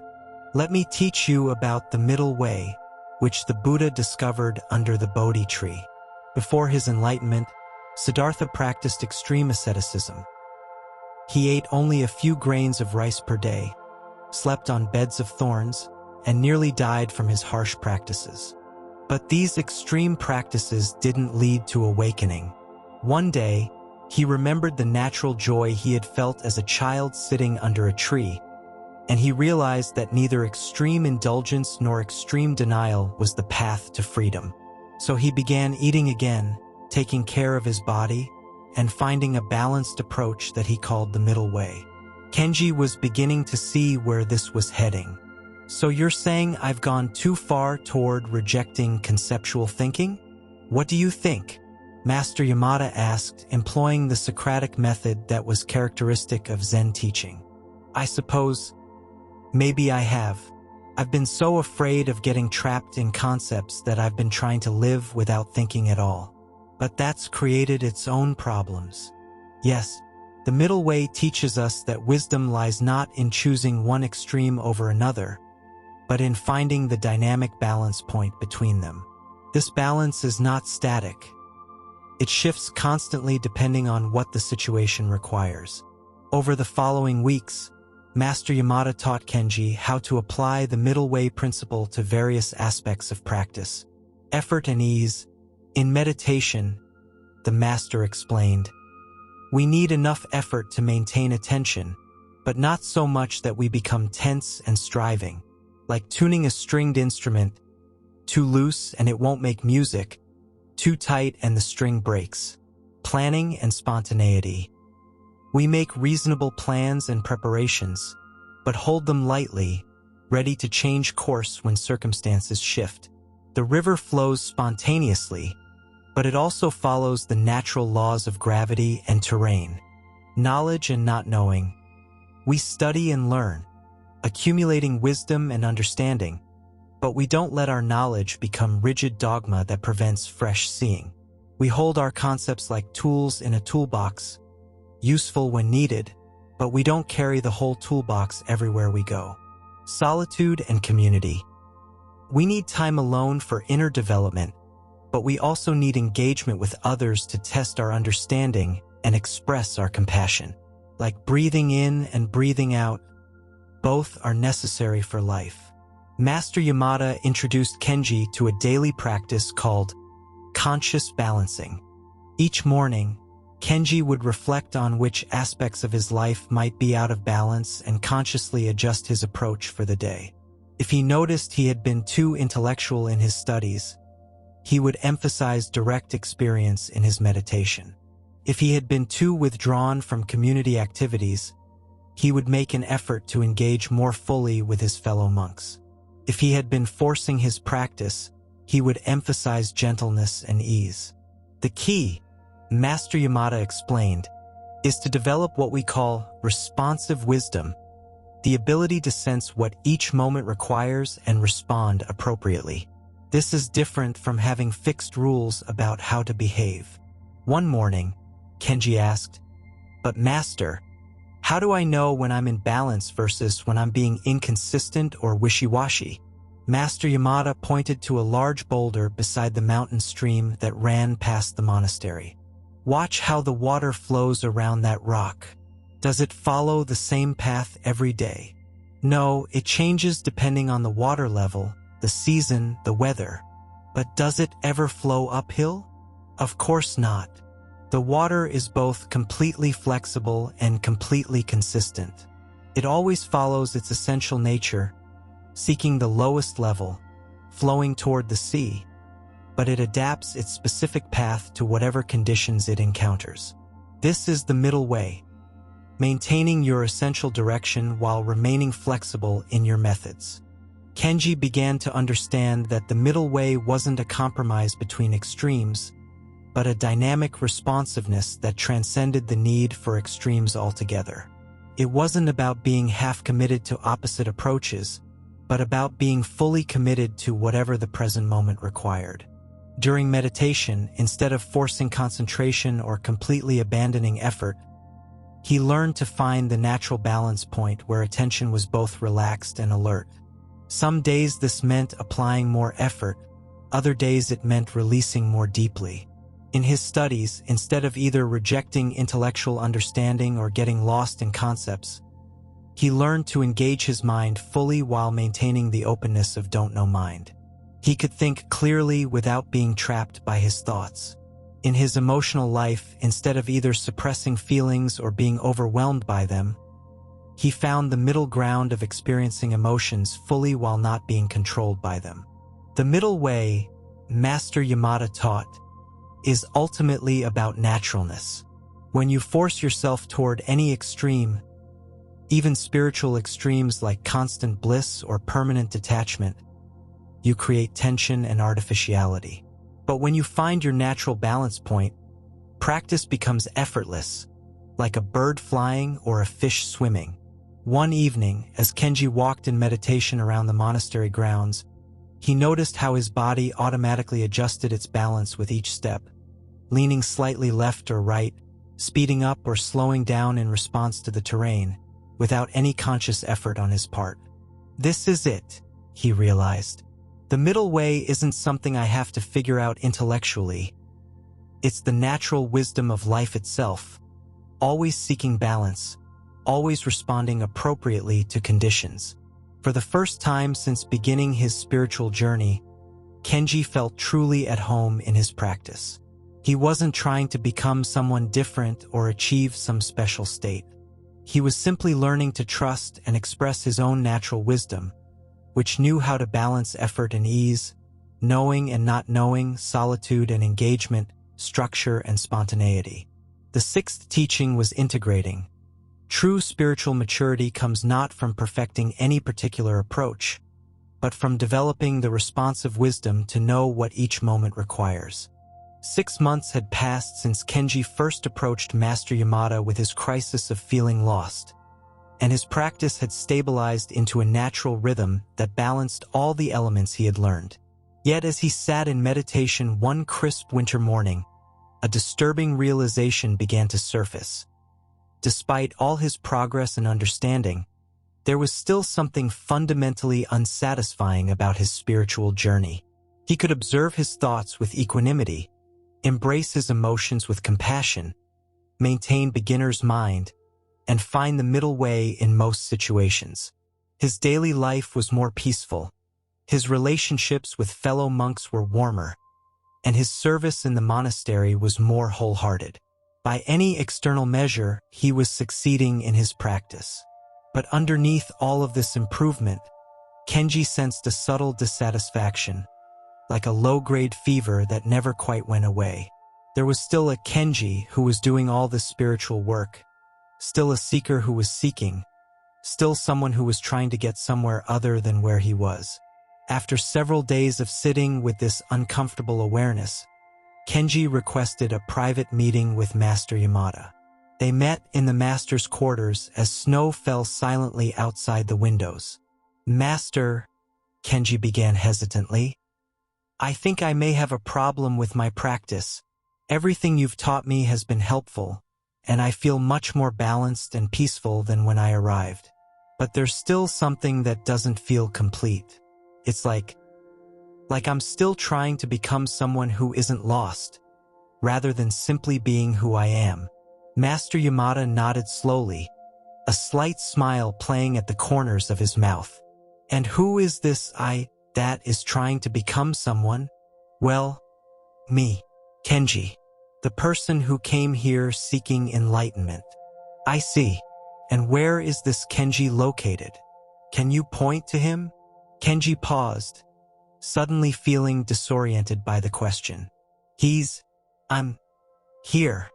"Let me teach you about the middle way, which the Buddha discovered under the Bodhi tree." Before his enlightenment, Siddhartha practiced extreme asceticism. He ate only a few grains of rice per day, slept on beds of thorns, and nearly died from his harsh practices. But these extreme practices didn't lead to awakening. One day, he remembered the natural joy he had felt as a child sitting under a tree, and he realized that neither extreme indulgence nor extreme denial was the path to freedom. So he began eating again, taking care of his body, and finding a balanced approach that he called the middle way. Kenji was beginning to see where this was heading. "So you're saying I've gone too far toward rejecting conceptual thinking? What do you think?" Master Yamada asked, employing the Socratic method that was characteristic of Zen teaching. I suppose, maybe I have. I've been so afraid of getting trapped in concepts that I've been trying to live without thinking at all. But that's created its own problems. Yes, the middle way teaches us that wisdom lies not in choosing one extreme over another, but in finding the dynamic balance point between them. This balance is not static. It shifts constantly depending on what the situation requires. Over the following weeks, Master Yamada taught Kenji how to apply the middle way principle to various aspects of practice. Effort and ease. In meditation, the Master explained, we need enough effort to maintain attention, but not so much that we become tense and striving. Like tuning a stringed instrument, too loose and it won't make music, too tight and the string breaks. Planning and spontaneity. We make reasonable plans and preparations, but hold them lightly, ready to change course when circumstances shift. The river flows spontaneously, but it also follows the natural laws of gravity and terrain. Knowledge and not knowing. We study and learn, accumulating wisdom and understanding, but we don't let our knowledge become rigid dogma that prevents fresh seeing. We hold our concepts like tools in a toolbox, useful when needed, but we don't carry the whole toolbox everywhere we go. Solitude and community. We need time alone for inner development, but we also need engagement with others to test our understanding and express our compassion. Like breathing in and breathing out, both are necessary for life. Master Yamada introduced Kenji to a daily practice called conscious balancing. Each morning, Kenji would reflect on which aspects of his life might be out of balance and consciously adjust his approach for the day. If he noticed he had been too intellectual in his studies, he would emphasize direct experience in his meditation. If he had been too withdrawn from community activities, he would make an effort to engage more fully with his fellow monks. If he had been forcing his practice, he would emphasize gentleness and ease. The key, Master Yamada explained, is to develop what we call responsive wisdom, the ability to sense what each moment requires and respond appropriately. This is different from having fixed rules about how to behave. One morning, Kenji asked, "But Master, how do I know when I'm in balance versus when I'm being inconsistent or wishy-washy?" Master Yamada pointed to a large boulder beside the mountain stream that ran past the monastery. Watch how the water flows around that rock. Does it follow the same path every day? No, it changes depending on the water level, the season, the weather. But does it ever flow uphill? Of course not. The water is both completely flexible and completely consistent. It always follows its essential nature, seeking the lowest level, flowing toward the sea, but it adapts its specific path to whatever conditions it encounters. This is the middle way, maintaining your essential direction while remaining flexible in your methods. Kenji began to understand that the middle way wasn't a compromise between extremes, but a dynamic responsiveness that transcended the need for extremes altogether. It wasn't about being half committed to opposite approaches, but about being fully committed to whatever the present moment required. During meditation, instead of forcing concentration or completely abandoning effort, he learned to find the natural balance point where attention was both relaxed and alert. Some days this meant applying more effort, other days it meant releasing more deeply. In his studies, instead of either rejecting intellectual understanding or getting lost in concepts, he learned to engage his mind fully while maintaining the openness of don't-know mind. He could think clearly without being trapped by his thoughts. In his emotional life, instead of either suppressing feelings or being overwhelmed by them, he found the middle ground of experiencing emotions fully while not being controlled by them. The middle way, Master Yamada taught, is ultimately about naturalness. When you force yourself toward any extreme, even spiritual extremes like constant bliss or permanent detachment, you create tension and artificiality. But when you find your natural balance point, practice becomes effortless, like a bird flying or a fish swimming. One evening, as Kenji walked in meditation around the monastery grounds, he noticed how his body automatically adjusted its balance with each step, leaning slightly left or right, speeding up or slowing down in response to the terrain, without any conscious effort on his part. This is it, he realized. The middle way isn't something I have to figure out intellectually. It's the natural wisdom of life itself, always seeking balance, always responding appropriately to conditions. For the first time since beginning his spiritual journey, Kenji felt truly at home in his practice. He wasn't trying to become someone different or achieve some special state. He was simply learning to trust and express his own natural wisdom, which knew how to balance effort and ease, knowing and not knowing, solitude and engagement, structure and spontaneity. The sixth teaching was integrating. True spiritual maturity comes not from perfecting any particular approach, but from developing the responsive wisdom to know what each moment requires. 6 months had passed since Kenji first approached Master Yamada with his crisis of feeling lost, and his practice had stabilized into a natural rhythm that balanced all the elements he had learned. Yet as he sat in meditation one crisp winter morning, a disturbing realization began to surface. Despite all his progress and understanding, there was still something fundamentally unsatisfying about his spiritual journey. He could observe his thoughts with equanimity, embrace his emotions with compassion, maintain beginner's mind, and find the middle way in most situations. His daily life was more peaceful, his relationships with fellow monks were warmer, and his service in the monastery was more wholehearted. By any external measure, he was succeeding in his practice. But underneath all of this improvement, Kenji sensed a subtle dissatisfaction, like a low-grade fever that never quite went away. There was still a Kenji who was doing all the spiritual work, still a seeker who was seeking, still someone who was trying to get somewhere other than where he was. After several days of sitting with this uncomfortable awareness, Kenji requested a private meeting with Master Yamada. They met in the master's quarters as snow fell silently outside the windows. "Master," Kenji began hesitantly, "I think I may have a problem with my practice. Everything you've taught me has been helpful, and I feel much more balanced and peaceful than when I arrived. But there's still something that doesn't feel complete. It's like I'm still trying to become someone who isn't lost, rather than simply being who I am." Master Yamada nodded slowly, a slight smile playing at the corners of his mouth. "And who is this I that is trying to become someone?" "Well, me, Kenji, the person who came here seeking enlightenment." "I see. And where is this Kenji located? Can you point to him?" Kenji paused, suddenly feeling disoriented by the question. I'm here."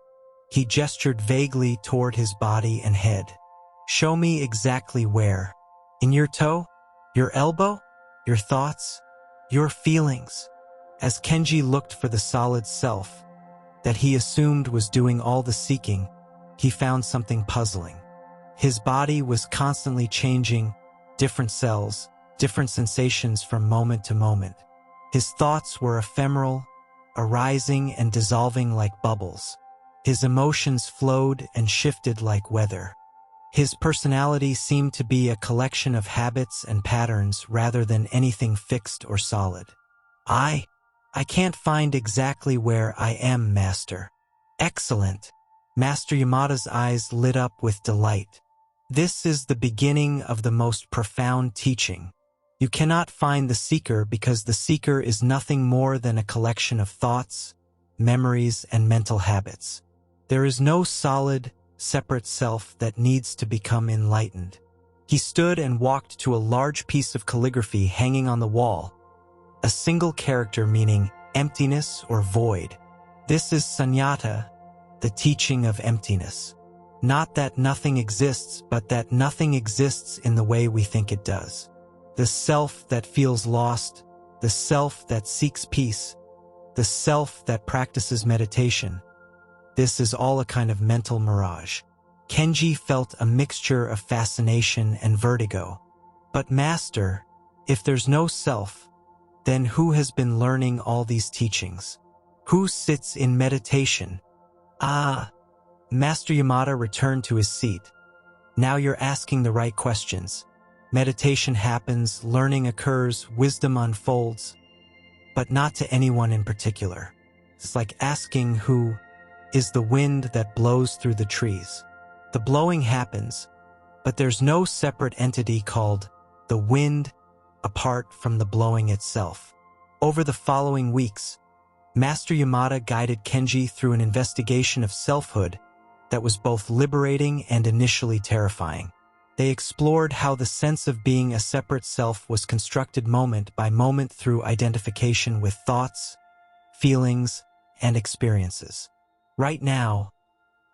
He gestured vaguely toward his body and head. "Show me exactly where. In your toe? Your elbow? Your thoughts? Your feelings?" As Kenji looked for the solid self that he assumed was doing all the seeking, he found something puzzling. His body was constantly changing, different cells, different sensations from moment to moment. His thoughts were ephemeral, arising and dissolving like bubbles. His emotions flowed and shifted like weather. His personality seemed to be a collection of habits and patterns rather than anything fixed or solid. I can't find exactly where I am, Master." "Excellent." Master Yamada's eyes lit up with delight. "This is the beginning of the most profound teaching. You cannot find the seeker because the seeker is nothing more than a collection of thoughts, memories, and mental habits. There is no solid, separate self that needs to become enlightened." He stood and walked to a large piece of calligraphy hanging on the wall, a single character meaning emptiness or void. "This is Sunyata, the teaching of emptiness. Not that nothing exists, but that nothing exists in the way we think it does. The self that feels lost, the self that seeks peace, the self that practices meditation. This is all a kind of mental mirage. Kenji felt a mixture of fascination and vertigo. But Master, if there's no self, then who has been learning all these teachings? Who sits in meditation? Ah, Master Yamada returned to his seat. Now you're asking the right questions. Meditation happens, learning occurs, wisdom unfolds, but not to anyone in particular. It's like asking who is the wind that blows through the trees. The blowing happens, but there's no separate entity called the wind apart from the blowing itself. Over the following weeks, Master Yamada guided Kenji through an investigation of selfhood that was both liberating and initially terrifying. They explored how the sense of being a separate self was constructed moment by moment through identification with thoughts, feelings, and experiences. Right now,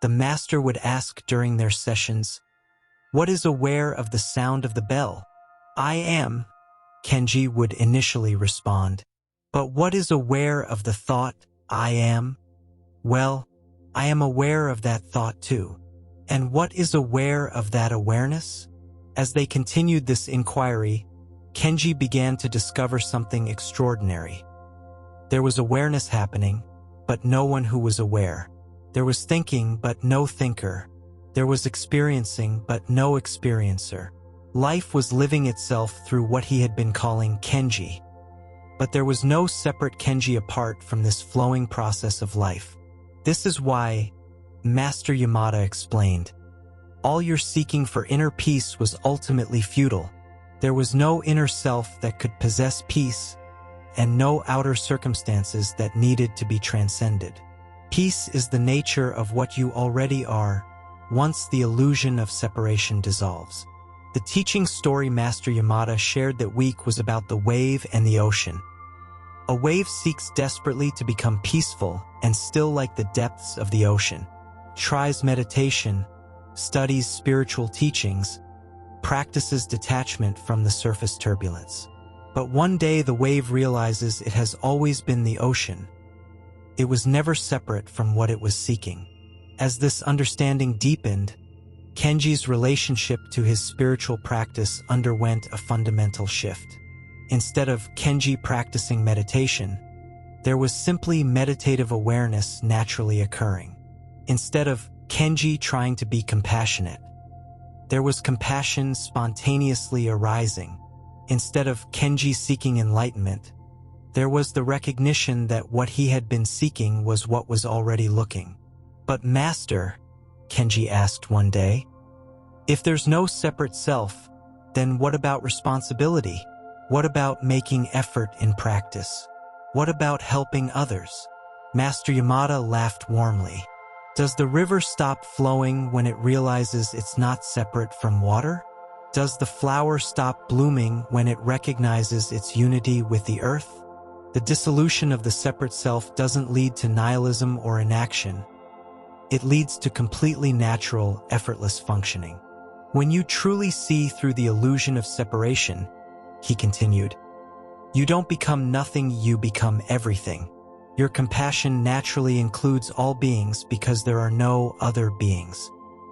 the master would ask during their sessions, "What is aware of the sound of the bell?" "I am," Kenji would initially respond. "But what is aware of the thought, I am?" "Well, I am aware of that thought too." "And what is aware of that awareness?" As they continued this inquiry, Kenji began to discover something extraordinary. There was awareness happening, but no one who was aware. There was thinking, but no thinker. There was experiencing, but no experiencer. Life was living itself through what he had been calling Kenji. But there was no separate Kenji apart from this flowing process of life. This is why, Master Yamada explained, all your seeking for inner peace was ultimately futile. There was no inner self that could possess peace, and no outer circumstances that needed to be transcended. Peace is the nature of what you already are, once the illusion of separation dissolves. The teaching story Master Yamada shared that week was about the wave and the ocean. A wave seeks desperately to become peaceful and still like the depths of the ocean. Tries meditation, studies spiritual teachings, practices detachment from the surface turbulence. But one day the wave realizes it has always been the ocean. It was never separate from what it was seeking. As this understanding deepened, Kenji's relationship to his spiritual practice underwent a fundamental shift. Instead of Kenji practicing meditation, there was simply meditative awareness naturally occurring. Instead of Kenji trying to be compassionate, there was compassion spontaneously arising. Instead of Kenji seeking enlightenment, there was the recognition that what he had been seeking was what was already looking. "But Master," Kenji asked one day, "if there's no separate self, then what about responsibility? What about making effort in practice? What about helping others?" Master Yamada laughed warmly. "Does the river stop flowing when it realizes it's not separate from water? Does the flower stop blooming when it recognizes its unity with the earth? The dissolution of the separate self doesn't lead to nihilism or inaction. It leads to completely natural, effortless functioning. When you truly see through the illusion of separation," he continued, "you don't become nothing, you become everything. Your compassion naturally includes all beings because there are no other beings.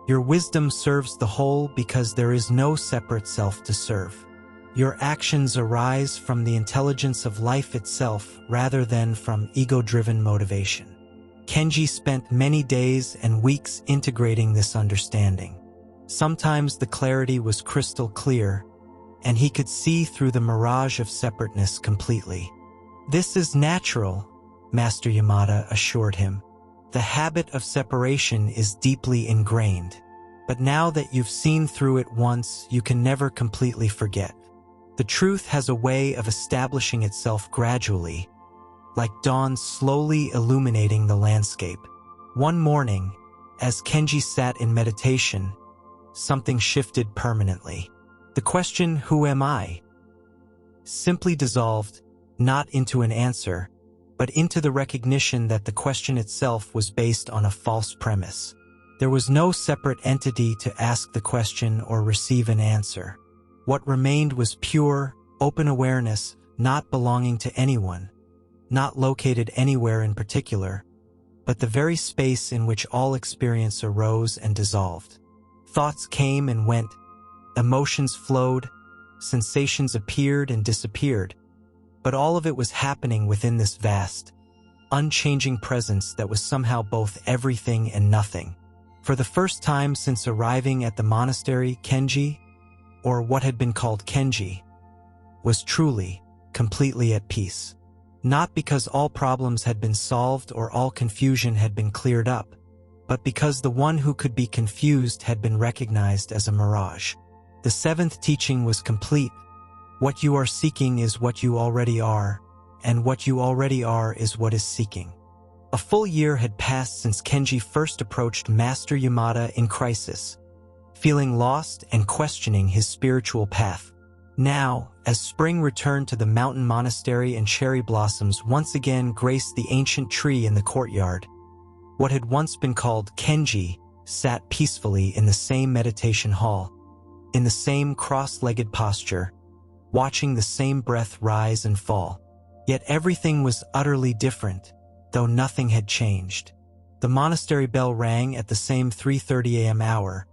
Your wisdom serves the whole because there is no separate self to serve. Your actions arise from the intelligence of life itself rather than from ego-driven motivation." Kenji spent many days and weeks integrating this understanding. Sometimes the clarity was crystal clear, and he could see through the mirage of separateness completely. "This is natural," Master Yamada assured him. "The habit of separation is deeply ingrained. But now that you've seen through it once, you can never completely forget. The truth has a way of establishing itself gradually, like dawn slowly illuminating the landscape." One morning, as Kenji sat in meditation, something shifted permanently. The question, "Who am I?" simply dissolved, not into an answer, but into the recognition that the question itself was based on a false premise. There was no separate entity to ask the question or receive an answer. What remained was pure, open awareness, not belonging to anyone, not located anywhere in particular, but the very space in which all experience arose and dissolved. Thoughts came and went, emotions flowed, sensations appeared and disappeared, but all of it was happening within this vast, unchanging presence that was somehow both everything and nothing. For the first time since arriving at the monastery, Kenji, or what had been called Kenji, was truly, completely at peace. Not because all problems had been solved or all confusion had been cleared up, but because the one who could be confused had been recognized as a mirage. The seventh teaching was complete. What you are seeking is what you already are, and what you already are is what is seeking. A full year had passed since Kenji first approached Master Yamada in crisis, feeling lost and questioning his spiritual path. Now, as spring returned to the mountain monastery and cherry blossoms once again graced the ancient tree in the courtyard, what had once been called Kenji sat peacefully in the same meditation hall, in the same cross-legged posture, watching the same breath rise and fall. Yet everything was utterly different, though nothing had changed. The monastery bell rang at the same 3:30 a.m. hour,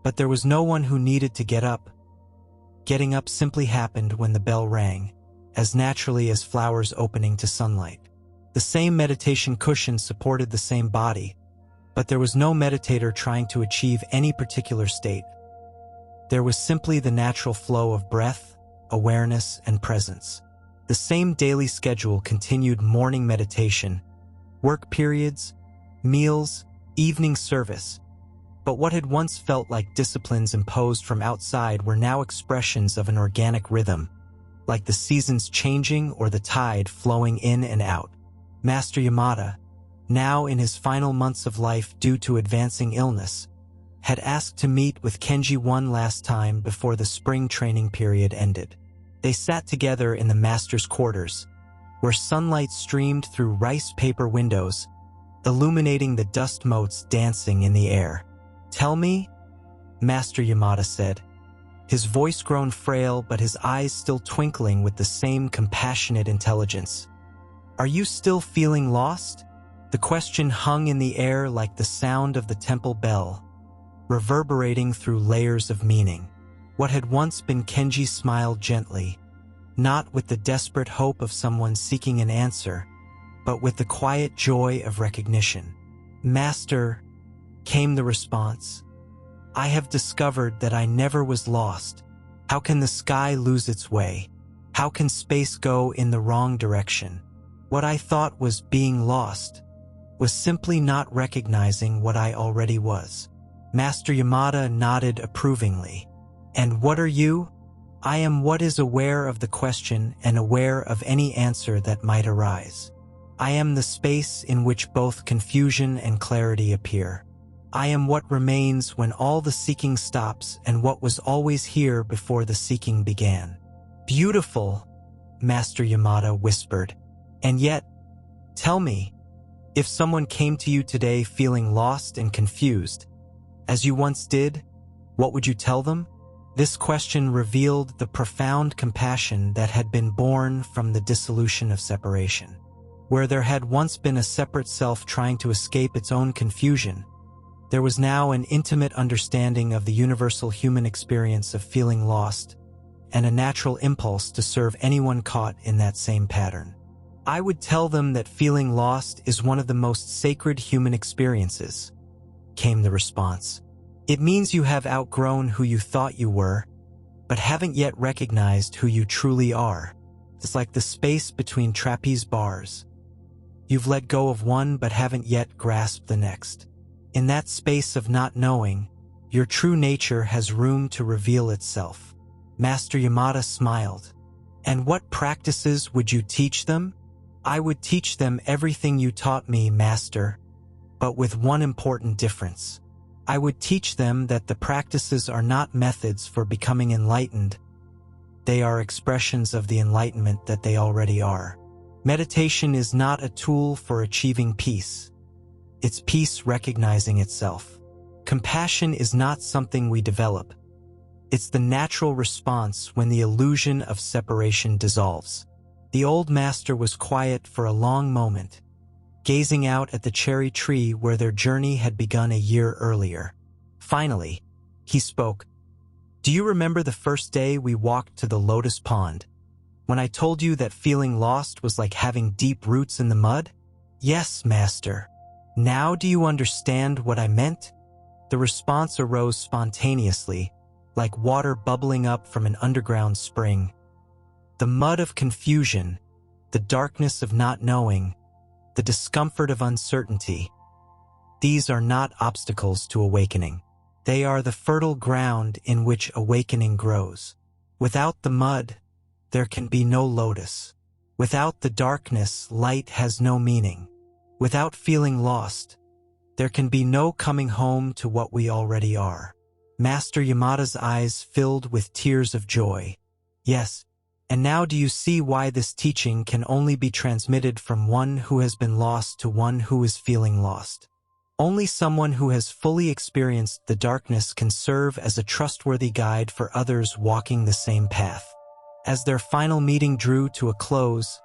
but there was no one who needed to get up. Getting up simply happened when the bell rang, as naturally as flowers opening to sunlight. The same meditation cushion supported the same body, but there was no meditator trying to achieve any particular state. There was simply the natural flow of breath, awareness, and presence. The same daily schedule continued: morning meditation, work periods, meals, evening service. But what had once felt like disciplines imposed from outside were now expressions of an organic rhythm, like the seasons changing or the tide flowing in and out. Master Yamada, now in his final months of life due to advancing illness, had asked to meet with Kenji one last time before the spring training period ended. They sat together in the master's quarters, where sunlight streamed through rice paper windows, illuminating the dust motes dancing in the air. "Tell me," Master Yamada said, his voice grown frail but his eyes still twinkling with the same compassionate intelligence. "Are you still feeling lost?" The question hung in the air like the sound of the temple bell, reverberating through layers of meaning. What had once been Kenji smiled gently, not with the desperate hope of someone seeking an answer, but with the quiet joy of recognition. "Master," came the response, "I have discovered that I never was lost. How can the sky lose its way? How can space go in the wrong direction? What I thought was being lost was simply not recognizing what I already was." Master Yamada nodded approvingly. "And what are you?" "I am what is aware of the question and aware of any answer that might arise. I am the space in which both confusion and clarity appear. I am what remains when all the seeking stops and what was always here before the seeking began." "Beautiful," Master Yamada whispered. "And yet, tell me, if someone came to you today feeling lost and confused, as you once did, what would you tell them?" This question revealed the profound compassion that had been born from the dissolution of separation. Where there had once been a separate self trying to escape its own confusion, there was now an intimate understanding of the universal human experience of feeling lost, and a natural impulse to serve anyone caught in that same pattern. "I would tell them that feeling lost is one of the most sacred human experiences," came the response. "It means you have outgrown who you thought you were, but haven't yet recognized who you truly are. It's like the space between trapeze bars. You've let go of one but haven't yet grasped the next. In that space of not knowing, your true nature has room to reveal itself." Master Yamada smiled. "And what practices would you teach them?" "I would teach them everything you taught me, Master, but with one important difference. I would teach them that the practices are not methods for becoming enlightened. They are expressions of the enlightenment that they already are. Meditation is not a tool for achieving peace. It's peace recognizing itself. Compassion is not something we develop. It's the natural response when the illusion of separation dissolves." The old master was quiet for a long moment, gazing out at the cherry tree where their journey had begun a year earlier. Finally, He spoke. Do you remember the first day we walked to the lotus pond? When I told you that feeling lost was like having deep roots in the mud? Yes, Master. Now do you understand what I meant? The response arose spontaneously, like water bubbling up from an underground spring. The mud of confusion, the darkness of not knowing, the discomfort of uncertainty. These are not obstacles to awakening. They are the fertile ground in which awakening grows. Without the mud, there can be no lotus. Without the darkness, light has no meaning. Without feeling lost, there can be no coming home to what we already are. Master Yamada's eyes filled with tears of joy. Yes, and now do you see why this teaching can only be transmitted from one who has been lost to one who is feeling lost? Only someone who has fully experienced the darkness can serve as a trustworthy guide for others walking the same path. As their final meeting drew to a close,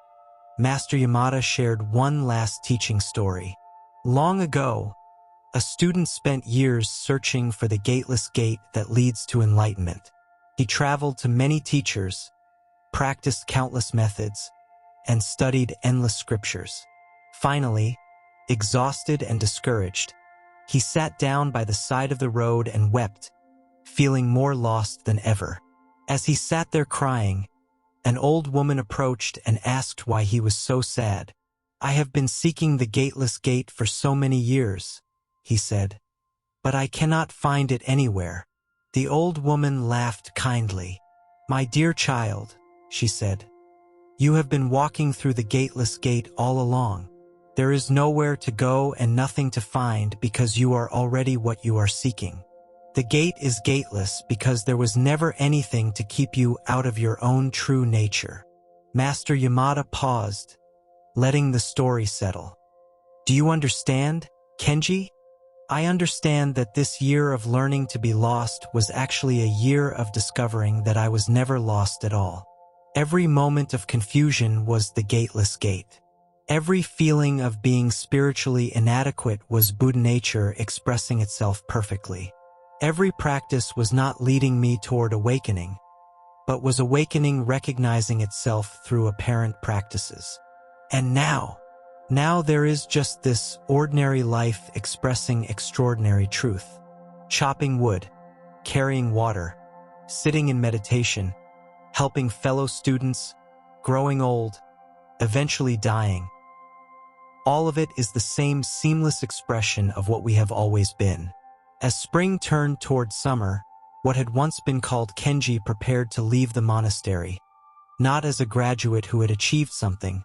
Master Yamada shared one last teaching story. Long ago, a student spent years searching for the gateless gate that leads to enlightenment. He traveled to many teachers, practiced countless methods, and studied endless scriptures. Finally, exhausted and discouraged, he sat down by the side of the road and wept, feeling more lost than ever. As he sat there crying, an old woman approached and asked why he was so sad. I have been seeking the gateless gate for so many years, he said, but I cannot find it anywhere. The old woman laughed kindly. My dear child, she said, you have been walking through the gateless gate all along. There is nowhere to go and nothing to find because you are already what you are seeking. The gate is gateless because there was never anything to keep you out of your own true nature. Master Yamada paused, letting the story settle. Do you understand, Kenji? I understand that this year of learning to be lost was actually a year of discovering that I was never lost at all. Every moment of confusion was the gateless gate. Every feeling of being spiritually inadequate was Buddha nature expressing itself perfectly. Every practice was not leading me toward awakening, but was awakening recognizing itself through apparent practices. And now there is just this ordinary life expressing extraordinary truth. Chopping wood, carrying water, sitting in meditation, helping fellow students, growing old, eventually dying. All of it is the same seamless expression of what we have always been. As spring turned toward summer, what had once been called Kenji prepared to leave the monastery, not as a graduate who had achieved something,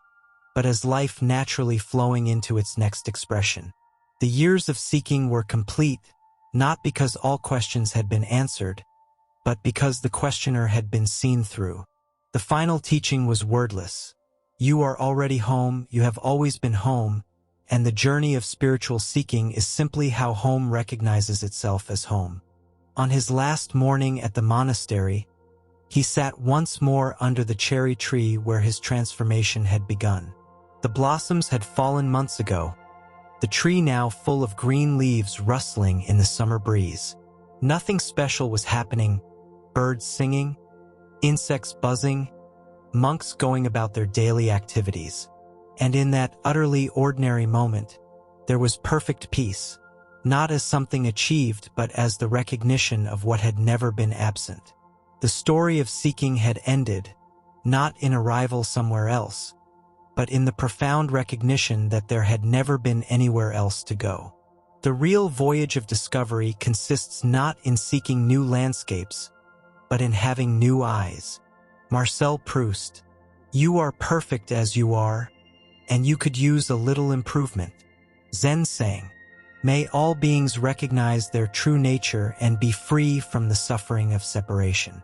but as life naturally flowing into its next expression. The years of seeking were complete, not because all questions had been answered, but because the questioner had been seen through. The final teaching was wordless. You are already home, you have always been home, and the journey of spiritual seeking is simply how home recognizes itself as home. On his last morning at the monastery, he sat once more under the cherry tree where his transformation had begun. The blossoms had fallen months ago, the tree now full of green leaves rustling in the summer breeze. Nothing special was happening, birds singing, insects buzzing, monks going about their daily activities. And in that utterly ordinary moment, there was perfect peace, not as something achieved but as the recognition of what had never been absent. The story of seeking had ended, not in arrival somewhere else, but in the profound recognition that there had never been anywhere else to go. The real voyage of discovery consists not in seeking new landscapes, but in having new eyes. Marcel Proust, you are perfect as you are, and you could use a little improvement. Zen saying, may all beings recognize their true nature and be free from the suffering of separation.